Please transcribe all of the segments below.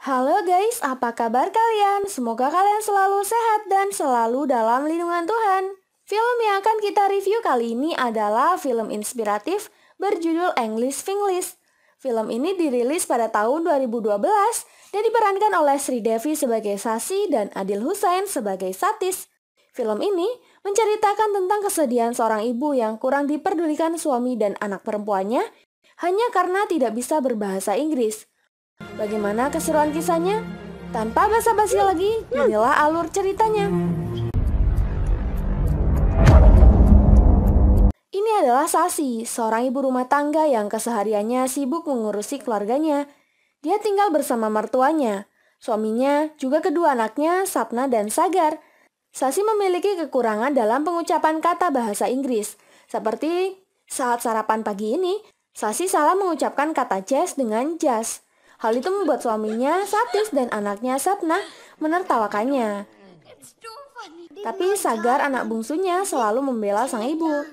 Halo guys, apa kabar kalian? Semoga kalian selalu sehat dan selalu dalam lindungan Tuhan. Film yang akan kita review kali ini adalah film inspiratif berjudul English Finglish. Film ini dirilis pada tahun 2012 dan diperankan oleh Sri Devi sebagai Sasi dan Adil Hussein sebagai Satis. Film ini menceritakan tentang kesedihan seorang ibu yang kurang diperdulikan suami dan anak perempuannya hanya karena tidak bisa berbahasa Inggris. Bagaimana keseruan kisahnya? Tanpa basa-basi lagi, inilah alur ceritanya. Ini adalah Sasi, seorang ibu rumah tangga yang kesehariannya sibuk mengurusi keluarganya. Dia tinggal bersama mertuanya, suaminya, juga kedua anaknya, Sapna dan Sagar. Sasi memiliki kekurangan dalam pengucapan kata bahasa Inggris. Seperti saat sarapan pagi ini, Sasi salah mengucapkan kata jazz dengan jazz. Hal itu membuat suaminya, Satis, dan anaknya, Sapna, menertawakannya. Tapi Sagar, anak bungsunya, selalu membela sang ibu.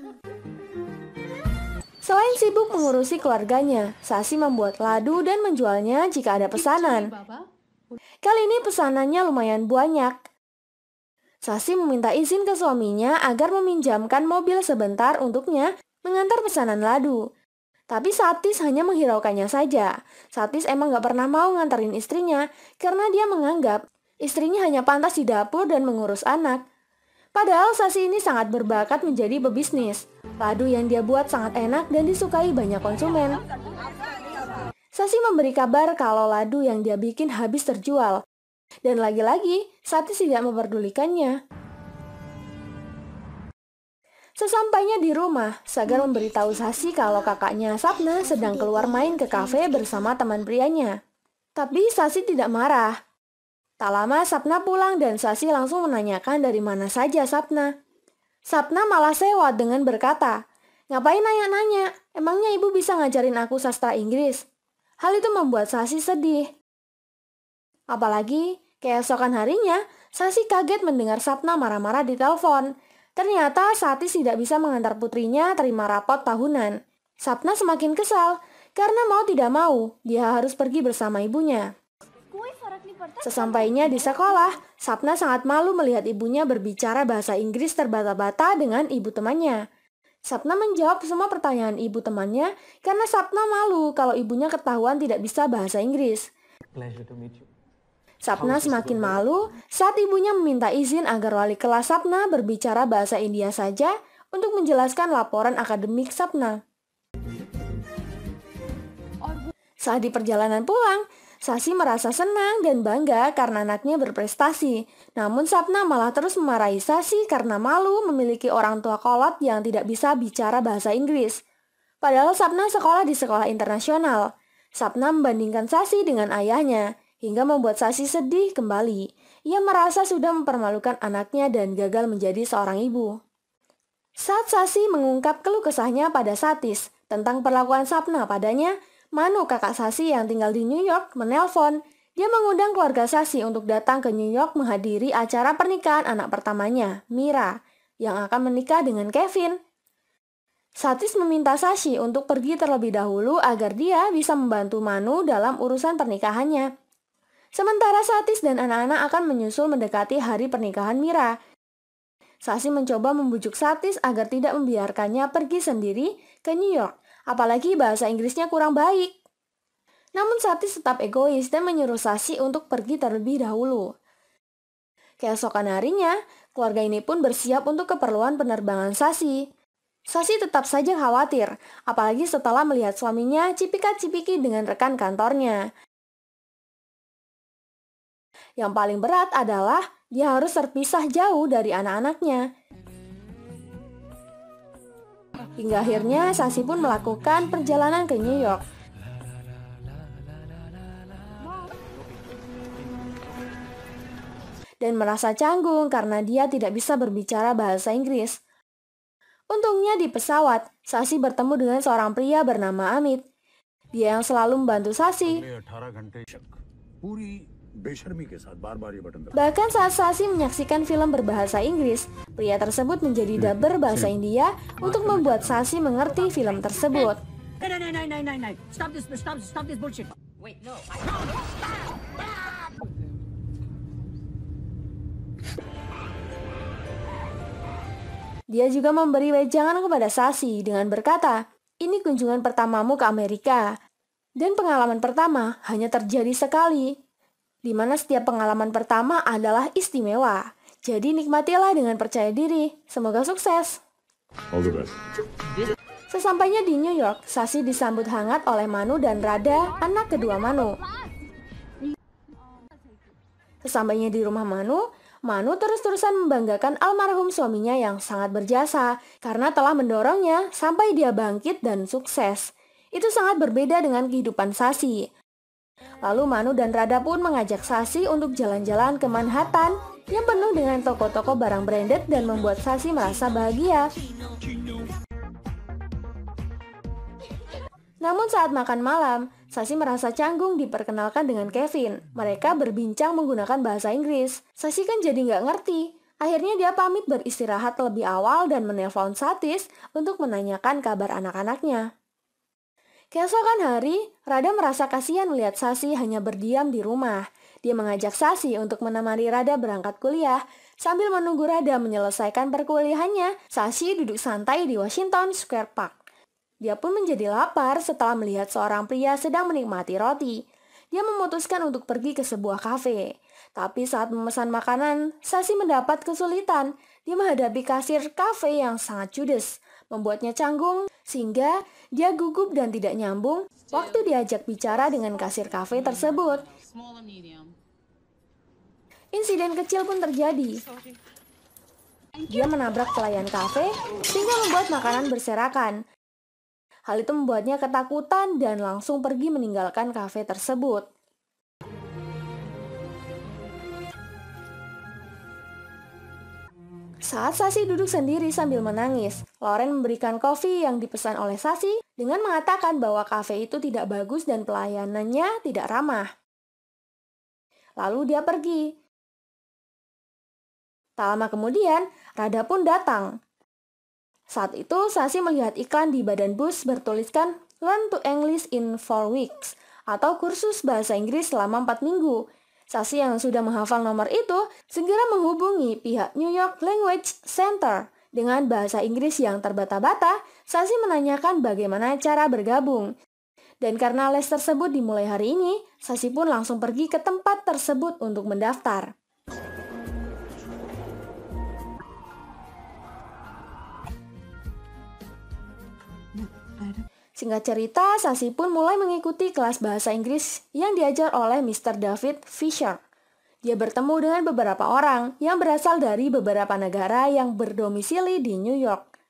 Selain sibuk mengurusi keluarganya, Sasi membuat ladu dan menjualnya jika ada pesanan. Kali ini pesanannya lumayan banyak. Sasi meminta izin ke suaminya agar meminjamkan mobil sebentar untuknya mengantar pesanan ladu. Tapi Satis hanya menghiraukannya saja. Satis emang gak pernah mau nganterin istrinya karena dia menganggap istrinya hanya pantas di dapur dan mengurus anak. Padahal Sasi ini sangat berbakat menjadi pebisnis. Ladu yang dia buat sangat enak dan disukai banyak konsumen. Sasi memberi kabar kalau ladu yang dia bikin habis terjual. Dan lagi-lagi, Satis tidak memperdulikannya. Sesampainya di rumah, Sagar memberitahu Sasi kalau kakaknya Sapna sedang keluar main ke kafe bersama teman prianya. Tapi Sasi tidak marah. Tak lama Sapna pulang dan Sasi langsung menanyakan dari mana saja Sapna. Sapna malah sewot dengan berkata, "Ngapain nanya-nanya? Emangnya ibu bisa ngajarin aku sastra Inggris?" Hal itu membuat Sasi sedih. Apalagi, keesokan harinya, Sasi kaget mendengar Sapna marah-marah di telepon. Ternyata Satis tidak bisa mengantar putrinya terima rapot tahunan. Sapna semakin kesal, karena mau tidak mau, dia harus pergi bersama ibunya. Sesampainya di sekolah, Sapna sangat malu melihat ibunya berbicara bahasa Inggris terbata-bata dengan ibu temannya. Sapna menjawab semua pertanyaan ibu temannya karena Sapna malu kalau ibunya ketahuan tidak bisa bahasa Inggris. Sapna semakin malu saat ibunya meminta izin agar wali kelas Sapna berbicara bahasa India saja untuk menjelaskan laporan akademik Sapna. Saat di perjalanan pulang, Sasi merasa senang dan bangga karena anaknya berprestasi. Namun Sapna malah terus memarahi Sasi karena malu memiliki orang tua kolot yang tidak bisa bicara bahasa Inggris. Padahal Sapna sekolah di sekolah internasional. Sapna membandingkan Sasi dengan ayahnya, hingga membuat Sasi sedih kembali. Ia merasa sudah mempermalukan anaknya dan gagal menjadi seorang ibu. Saat Sasi mengungkap keluh kesahnya pada Satis tentang perlakuan Sapna padanya, Manu, kakak Sasi yang tinggal di New York, menelpon. Dia mengundang keluarga Sasi untuk datang ke New York menghadiri acara pernikahan anak pertamanya, Mira, yang akan menikah dengan Kevin. Satis meminta Sasi untuk pergi terlebih dahulu agar dia bisa membantu Manu dalam urusan pernikahannya. Sementara Satis dan anak-anak akan menyusul mendekati hari pernikahan Mira. Sasi mencoba membujuk Satis agar tidak membiarkannya pergi sendiri ke New York, apalagi bahasa Inggrisnya kurang baik. Namun Satis tetap egois dan menyuruh Sasi untuk pergi terlebih dahulu. Keesokan harinya, keluarga ini pun bersiap untuk keperluan penerbangan Sasi. Sasi tetap saja khawatir, apalagi setelah melihat suaminya cipika-cipiki dengan rekan kantornya. Yang paling berat adalah dia harus terpisah jauh dari anak-anaknya. Hingga akhirnya Sasi pun melakukan perjalanan ke New York. Dan merasa canggung karena dia tidak bisa berbicara bahasa Inggris. Untungnya di pesawat, Sasi bertemu dengan seorang pria bernama Amit. Dia yang selalu membantu Sasi. Bahkan saat Sasi menyaksikan film berbahasa Inggris, pria tersebut menjadi dubber bahasa India untuk membuat Sasi mengerti film tersebut. Dia juga memberi wejangan kepada Sasi dengan berkata, "Ini kunjungan pertamamu ke Amerika, dan pengalaman pertama hanya terjadi sekali, di mana setiap pengalaman pertama adalah istimewa. Jadi nikmatilah dengan percaya diri. Semoga sukses." All the best. Sesampainya di New York, Sasi disambut hangat oleh Manu dan Rada, anak kedua Manu. Sesampainya di rumah Manu, Manu terus-terusan membanggakan almarhum suaminya yang sangat berjasa karena telah mendorongnya sampai dia bangkit dan sukses. Itu sangat berbeda dengan kehidupan Sasi. Lalu Manu dan Rada pun mengajak Sasi untuk jalan-jalan ke Manhattan yang penuh dengan toko-toko barang branded dan membuat Sasi merasa bahagia. Namun saat makan malam, Sasi merasa canggung diperkenalkan dengan Kevin. Mereka berbincang menggunakan bahasa Inggris. Sasi kan jadi nggak ngerti. Akhirnya dia pamit beristirahat lebih awal dan menelpon Satis untuk menanyakan kabar anak-anaknya. Keesokan hari, Rada merasa kasihan melihat Sasi hanya berdiam di rumah. Dia mengajak Sasi untuk menemani Rada berangkat kuliah. Sambil menunggu Rada menyelesaikan perkuliahannya, Sasi duduk santai di Washington Square Park. Dia pun menjadi lapar setelah melihat seorang pria sedang menikmati roti. Dia memutuskan untuk pergi ke sebuah kafe. Tapi saat memesan makanan, Sasi mendapat kesulitan. Dia menghadapi kasir kafe yang sangat judes, membuatnya canggung sehingga dia gugup dan tidak nyambung waktu diajak bicara dengan kasir kafe tersebut. Insiden kecil pun terjadi. Dia menabrak pelayan kafe sehingga membuat makanan berserakan. Hal itu membuatnya ketakutan dan langsung pergi meninggalkan kafe tersebut. Saat Sasi duduk sendiri sambil menangis, Loren memberikan kopi yang dipesan oleh Sasi dengan mengatakan bahwa kafe itu tidak bagus dan pelayanannya tidak ramah. Lalu dia pergi. Tak lama kemudian, Rada pun datang. Saat itu, Sasi melihat iklan di badan bus bertuliskan Learn to English in 4 weeks atau kursus bahasa Inggris selama 4 minggu. Sasi yang sudah menghafal nomor itu segera menghubungi pihak New York Language Center. Dengan bahasa Inggris yang terbata-bata, Sasi menanyakan bagaimana cara bergabung. Dan karena les tersebut dimulai hari ini, Sasi pun langsung pergi ke tempat tersebut untuk mendaftar. Singkat cerita, Sasi pun mulai mengikuti kelas bahasa Inggris yang diajar oleh Mr. David Fisher. Dia bertemu dengan beberapa orang yang berasal dari beberapa negara yang berdomisili di New York.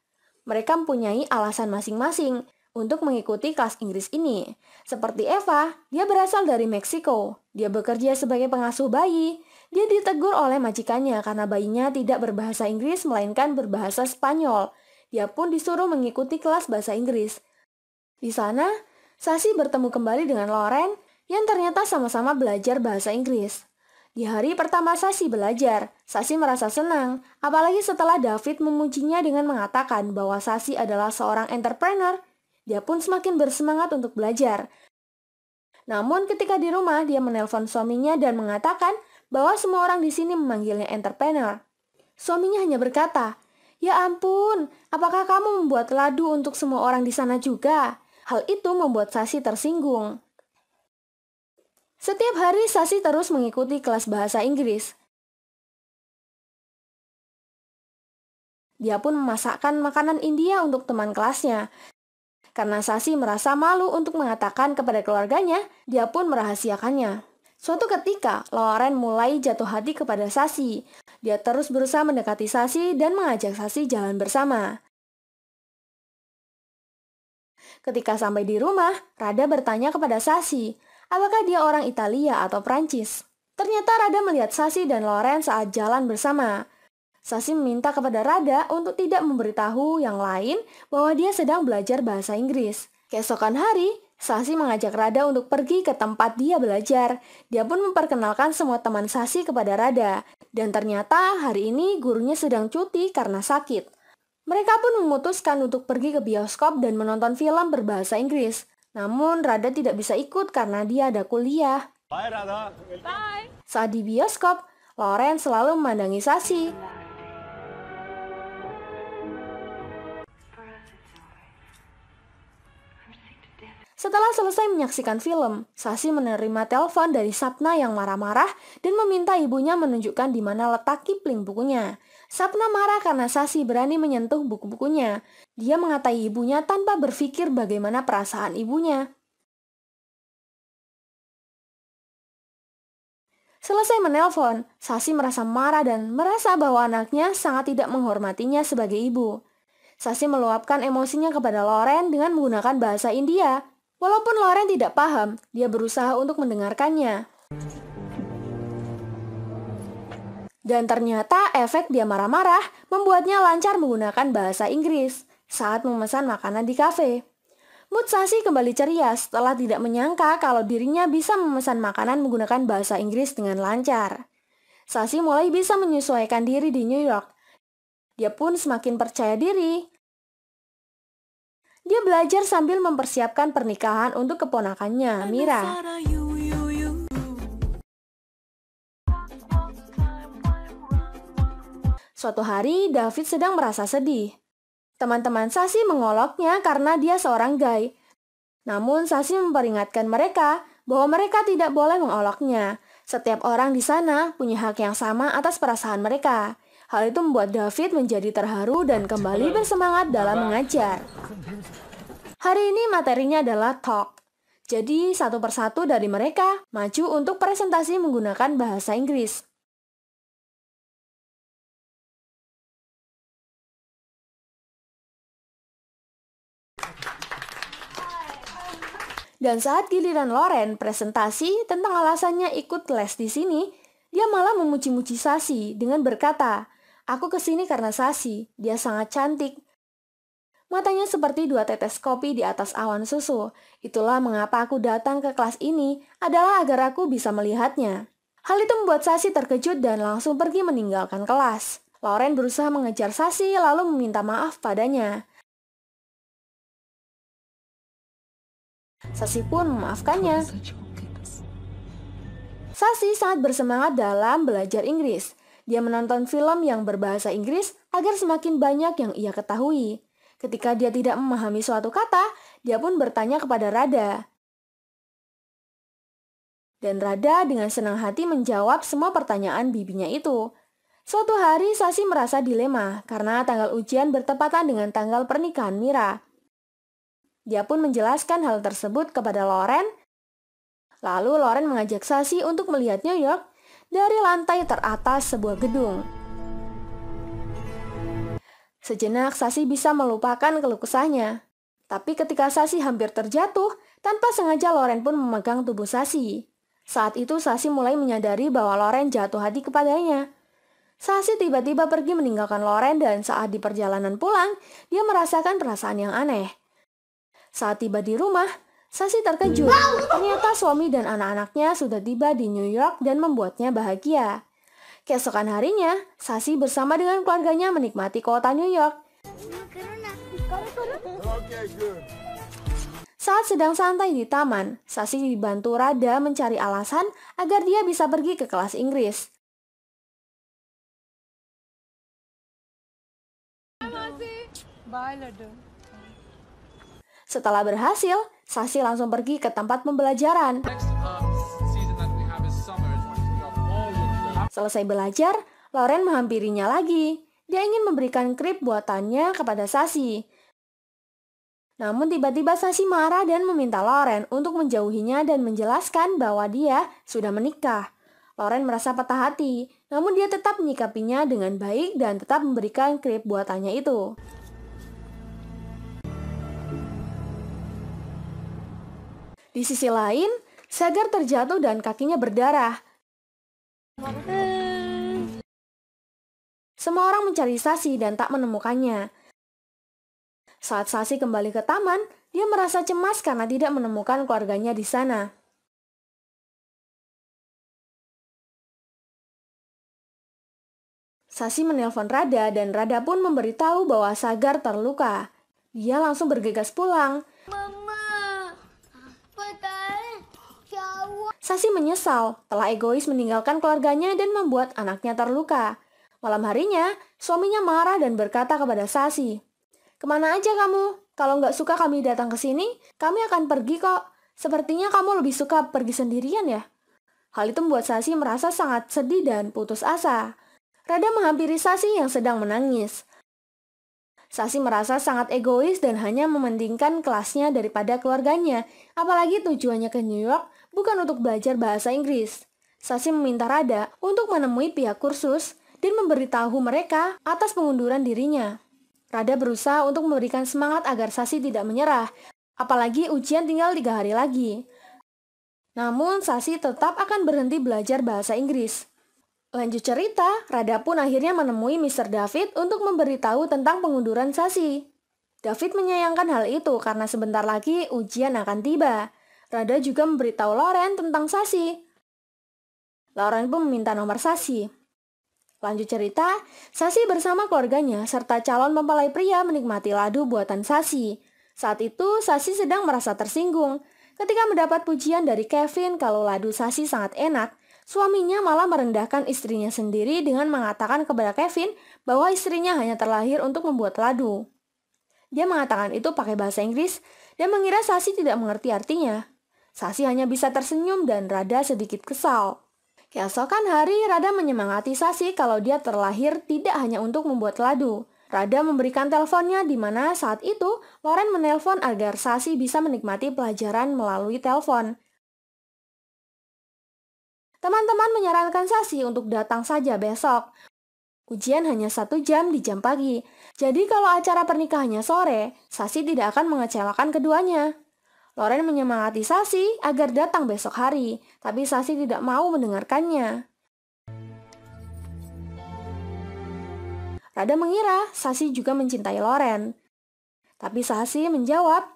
Mereka mempunyai alasan masing-masing untuk mengikuti kelas Inggris ini. Seperti Eva, dia berasal dari Meksiko. Dia bekerja sebagai pengasuh bayi. Dia ditegur oleh majikannya karena bayinya tidak berbahasa Inggris melainkan berbahasa Spanyol. Dia pun disuruh mengikuti kelas bahasa Inggris. Di sana, Sasi bertemu kembali dengan Loren yang ternyata sama-sama belajar bahasa Inggris. Di hari pertama Sasi belajar, Sasi merasa senang, apalagi setelah David memujinya dengan mengatakan bahwa Sasi adalah seorang entrepreneur. Dia pun semakin bersemangat untuk belajar. Namun ketika di rumah, dia menelpon suaminya dan mengatakan bahwa semua orang di sini memanggilnya entrepreneur. Suaminya hanya berkata, "Ya ampun, apakah kamu membuat ladu untuk semua orang di sana juga?" Hal itu membuat Sasi tersinggung. Setiap hari Sasi terus mengikuti kelas bahasa Inggris. Dia pun memasakkan makanan India untuk teman kelasnya. Karena Sasi merasa malu untuk mengatakan kepada keluarganya, dia pun merahasiakannya. Suatu ketika, Loren mulai jatuh hati kepada Sasi. Dia terus berusaha mendekati Sasi dan mengajak Sasi jalan bersama. Ketika sampai di rumah, Rada bertanya kepada Sasi, apakah dia orang Italia atau Prancis. Ternyata Rada melihat Sasi dan Loren saat jalan bersama. Sasi meminta kepada Rada untuk tidak memberitahu yang lain bahwa dia sedang belajar bahasa Inggris. Keesokan hari, Sasi mengajak Rada untuk pergi ke tempat dia belajar. Dia pun memperkenalkan semua teman Sasi kepada Rada. Dan ternyata hari ini gurunya sedang cuti karena sakit. Mereka pun memutuskan untuk pergi ke bioskop dan menonton film berbahasa Inggris. Namun Rada tidak bisa ikut karena dia ada kuliah. Bye, Radha. Bye. Saat di bioskop, Loren selalu memandangi Sasi. Setelah selesai menyaksikan film, Sasi menerima telepon dari Sapna yang marah-marah dan meminta ibunya menunjukkan di mana letak kipling bukunya. Sapna marah karena Sasi berani menyentuh buku-bukunya. Dia mengatai ibunya tanpa berpikir bagaimana perasaan ibunya. Selesai menelpon, Sasi merasa marah dan merasa bahwa anaknya sangat tidak menghormatinya sebagai ibu. Sasi meluapkan emosinya kepada Loren dengan menggunakan bahasa India. Walaupun Loren tidak paham, dia berusaha untuk mendengarkannya. Dan ternyata efek dia marah-marah membuatnya lancar menggunakan bahasa Inggris saat memesan makanan di kafe. Mood Sasi kembali ceria setelah tidak menyangka kalau dirinya bisa memesan makanan menggunakan bahasa Inggris dengan lancar. Sasi mulai bisa menyesuaikan diri di New York. Dia pun semakin percaya diri. Dia belajar sambil mempersiapkan pernikahan untuk keponakannya, Mira. Suatu hari, David sedang merasa sedih. Teman-teman Sasi mengoloknya karena dia seorang gay. Namun Sasi memperingatkan mereka bahwa mereka tidak boleh mengoloknya. Setiap orang di sana punya hak yang sama atas perasaan mereka. Hal itu membuat David menjadi terharu dan kembali bersemangat dalam mengajar. Hari ini materinya adalah talk. Jadi satu persatu dari mereka maju untuk presentasi menggunakan bahasa Inggris. Dan saat giliran Loren presentasi tentang alasannya ikut les di sini, dia malah memuji-muji Sasi dengan berkata, "Aku kesini karena Sasi, dia sangat cantik. Matanya seperti 2 tetes kopi di atas awan susu. Itulah mengapa aku datang ke kelas ini, adalah agar aku bisa melihatnya." Hal itu membuat Sasi terkejut dan langsung pergi meninggalkan kelas. Loren berusaha mengejar Sasi lalu meminta maaf padanya. Sasi pun memaafkannya. Sasi sangat bersemangat dalam belajar Inggris. Dia menonton film yang berbahasa Inggris agar semakin banyak yang ia ketahui. Ketika dia tidak memahami suatu kata, dia pun bertanya kepada Rada. Dan Rada dengan senang hati menjawab semua pertanyaan bibinya itu. Suatu hari Sasi merasa dilema karena tanggal ujian bertepatan dengan tanggal pernikahan Mira. Dia pun menjelaskan hal tersebut kepada Loren. Lalu Loren mengajak Sasi untuk melihat New York dari lantai teratas sebuah gedung. Sejenak Sasi bisa melupakan keluh kesahnya. Tapi ketika Sasi hampir terjatuh, tanpa sengaja Loren pun memegang tubuh Sasi. Saat itu Sasi mulai menyadari bahwa Loren jatuh hati kepadanya. Sasi tiba-tiba pergi meninggalkan Loren dan saat di perjalanan pulang, dia merasakan perasaan yang aneh. Saat tiba di rumah, Sasi terkejut. Ternyata suami dan anak-anaknya sudah tiba di New York dan membuatnya bahagia. Keesokan harinya, Sasi bersama dengan keluarganya menikmati kota New York. Saat sedang santai di taman, Sasi dibantu Rada mencari alasan agar dia bisa pergi ke kelas Inggris. Setelah berhasil, Sasi langsung pergi ke tempat pembelajaran. Selesai belajar, Loren menghampirinya lagi. Dia ingin memberikan krip buatannya kepada Sasi. Namun tiba-tiba Sasi marah dan meminta Loren untuk menjauhinya dan menjelaskan bahwa dia sudah menikah. Loren merasa patah hati, namun dia tetap menyikapinya dengan baik dan tetap memberikan krip buatannya itu. Di sisi lain, Sagar terjatuh dan kakinya berdarah. Semua orang mencari Sasi dan tak menemukannya. Saat Sasi kembali ke taman, dia merasa cemas karena tidak menemukan keluarganya di sana. Sasi menelpon Rada dan Rada pun memberitahu bahwa Sagar terluka. Dia langsung bergegas pulang. Sasi menyesal telah egois meninggalkan keluarganya dan membuat anaknya terluka. Malam harinya, suaminya marah dan berkata kepada Sasi, "Kemana aja kamu? Kalau nggak suka kami datang ke sini, kami akan pergi kok. Sepertinya kamu lebih suka pergi sendirian ya? Hal itu membuat Sasi merasa sangat sedih dan putus asa. Rada menghampiri Sasi yang sedang menangis. Sasi merasa sangat egois dan hanya mementingkan kelasnya daripada keluarganya. Apalagi tujuannya ke New York bukan untuk belajar bahasa Inggris. Sasi meminta Rada untuk menemui pihak kursus dan memberitahu mereka atas pengunduran dirinya. Rada berusaha untuk memberikan semangat agar Sasi tidak menyerah, apalagi ujian tinggal 3 hari lagi. Namun Sasi tetap akan berhenti belajar bahasa Inggris. Lanjut cerita, Rada pun akhirnya menemui Mr. David untuk memberitahu tentang pengunduran Sasi. David menyayangkan hal itu karena sebentar lagi ujian akan tiba. Rada juga memberitahu Loren tentang Sasi. Loren pun meminta nomor Sasi. Lanjut cerita, Sasi bersama keluarganya serta calon mempelai pria menikmati ladu buatan Sasi. Saat itu, Sasi sedang merasa tersinggung. Ketika mendapat pujian dari Kevin kalau ladu Sasi sangat enak, suaminya malah merendahkan istrinya sendiri dengan mengatakan kepada Kevin bahwa istrinya hanya terlahir untuk membuat ladu. Dia mengatakan itu pakai bahasa Inggris dan mengira Sasi tidak mengerti artinya. Sasi hanya bisa tersenyum dan rada sedikit kesal. Keesokan hari, Rada menyemangati Sasi kalau dia terlahir tidak hanya untuk membuat ladu. Rada memberikan teleponnya di mana saat itu Loren menelpon agar Sasi bisa menikmati pelajaran melalui telepon. Teman-teman menyarankan Sasi untuk datang saja besok. Ujian hanya 1 jam di jam pagi. Jadi kalau acara pernikahannya sore, Sasi tidak akan mengecewakan keduanya. Loren menyemangati Sasi agar datang besok hari, tapi Sasi tidak mau mendengarkannya. Rada mengira Sasi juga mencintai Loren. Tapi Sasi menjawab,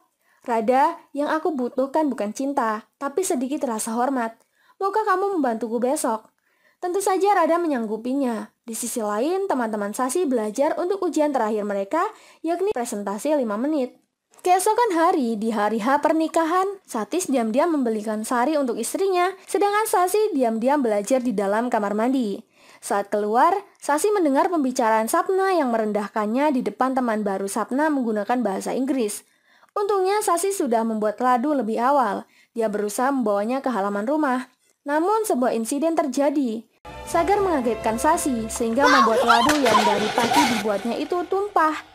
Rada, yang aku butuhkan bukan cinta, tapi sedikit rasa hormat. Maukah kamu membantuku besok? Tentu saja Rada menyanggupinya. Di sisi lain, teman-teman Sasi belajar untuk ujian terakhir mereka, yakni presentasi 5 menit. Keesokan hari, di hari H pernikahan, Satis diam-diam membelikan sari untuk istrinya, sedangkan Sasi diam-diam belajar di dalam kamar mandi. Saat keluar, Sasi mendengar pembicaraan Sapna yang merendahkannya di depan teman baru Sapna menggunakan bahasa Inggris. Untungnya Sasi sudah membuat ladu lebih awal. Dia berusaha membawanya ke halaman rumah. Namun sebuah insiden terjadi. Sagar mengagetkan Sasi sehingga membuat ladu yang dari pagi dibuatnya itu tumpah.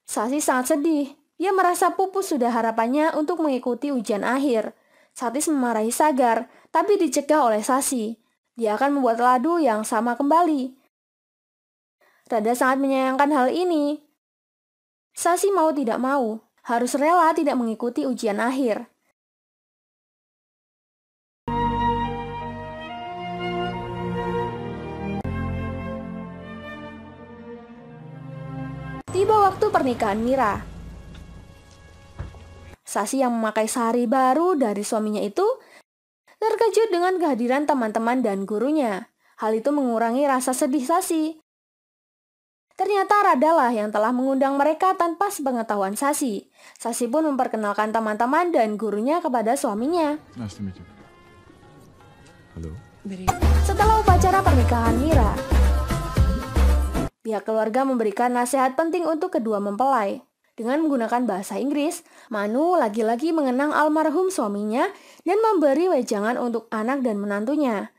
Sasi sangat sedih. Dia merasa pupus sudah harapannya untuk mengikuti ujian akhir. Satis memarahi Sagar, tapi dicegah oleh Sasi. Dia akan membuat ladu yang sama kembali. Rada sangat menyayangkan hal ini. Sasi mau tidak mau, harus rela tidak mengikuti ujian akhir. Tiba waktu pernikahan Mira. Sasi yang memakai sari baru dari suaminya itu terkejut dengan kehadiran teman-teman dan gurunya. Hal itu mengurangi rasa sedih Sasi. Ternyata Rada lah yang telah mengundang mereka tanpa sepengetahuan Sasi. Sasi pun memperkenalkan teman-teman dan gurunya kepada suaminya. Nice to meet you. Hello. Setelah upacara pernikahan Mira, pihak keluarga memberikan nasihat penting untuk kedua mempelai. Dengan menggunakan bahasa Inggris, Manu lagi-lagi mengenang almarhum suaminya dan memberi wejangan untuk anak dan menantunya.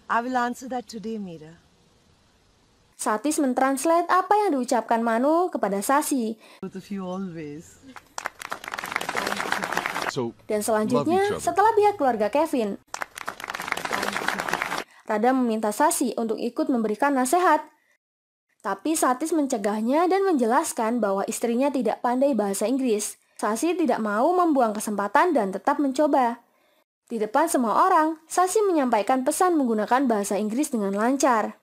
I will answer that today, Mira. Satis mentranslate apa yang diucapkan Manu kepada Sasi. Both of you always. So, Dan love selanjutnya, each other. setelah pihak keluarga Kevin, Rada meminta Sasi untuk ikut memberikan nasihat. Tapi Satis mencegahnya dan menjelaskan bahwa istrinya tidak pandai bahasa Inggris. Sasi tidak mau membuang kesempatan dan tetap mencoba. Di depan semua orang, Sasi menyampaikan pesan menggunakan bahasa Inggris dengan lancar.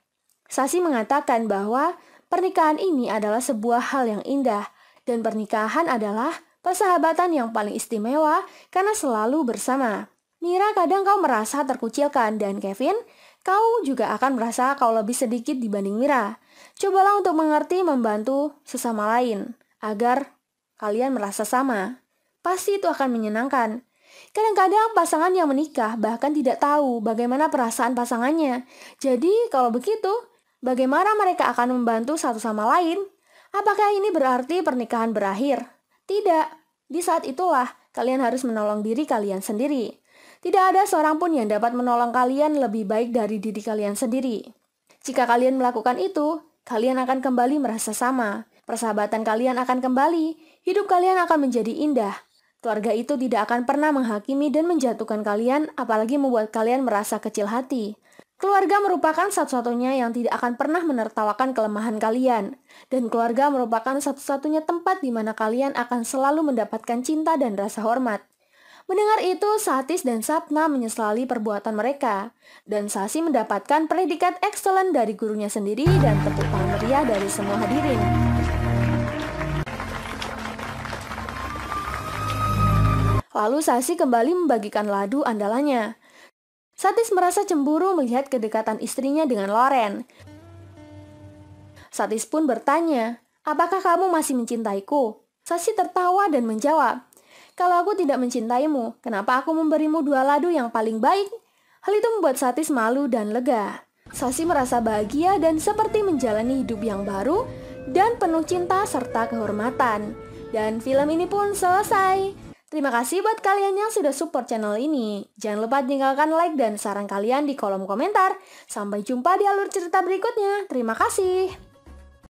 Sasi mengatakan bahwa pernikahan ini adalah sebuah hal yang indah, dan pernikahan adalah persahabatan yang paling istimewa karena selalu bersama. Mira, kadang kau merasa terkucilkan, dan Kevin, kau juga akan merasa kau lebih sedikit dibanding Mira. Cobalah untuk mengerti membantu sesama lain, agar kalian merasa sama. Pasti itu akan menyenangkan. Kadang-kadang pasangan yang menikah bahkan tidak tahu bagaimana perasaan pasangannya. Jadi kalau begitu, bagaimana mereka akan membantu satu sama lain? Apakah ini berarti pernikahan berakhir? Tidak. Di saat itulah kalian harus menolong diri kalian sendiri. Tidak ada seorang pun yang dapat menolong kalian lebih baik dari diri kalian sendiri. Jika kalian melakukan itu, kalian akan kembali merasa sama. Persahabatan kalian akan kembali. Hidup kalian akan menjadi indah. Keluarga itu tidak akan pernah menghakimi dan menjatuhkan kalian, apalagi membuat kalian merasa kecil hati. Keluarga merupakan satu-satunya yang tidak akan pernah menertawakan kelemahan kalian. Dan keluarga merupakan satu-satunya tempat di mana kalian akan selalu mendapatkan cinta dan rasa hormat. Mendengar itu, Satis dan Sapna menyesali perbuatan mereka. Dan Sasi mendapatkan predikat excellent dari gurunya sendiri dan tepuk tangan meriah dari semua hadirin. Lalu Sasi kembali membagikan ladu andalannya. Satis merasa cemburu melihat kedekatan istrinya dengan Loren. Satis pun bertanya, "Apakah kamu masih mencintaiku?" Sasi tertawa dan menjawab, "Kalau aku tidak mencintaimu, kenapa aku memberimu 2 ladu yang paling baik?" Hal itu membuat Satis malu dan lega. Sasi merasa bahagia dan seperti menjalani hidup yang baru dan penuh cinta serta kehormatan. Dan film ini pun selesai. Terima kasih buat kalian yang sudah support channel ini. Jangan lupa tinggalkan like dan saran kalian di kolom komentar. Sampai jumpa di alur cerita berikutnya. Terima kasih.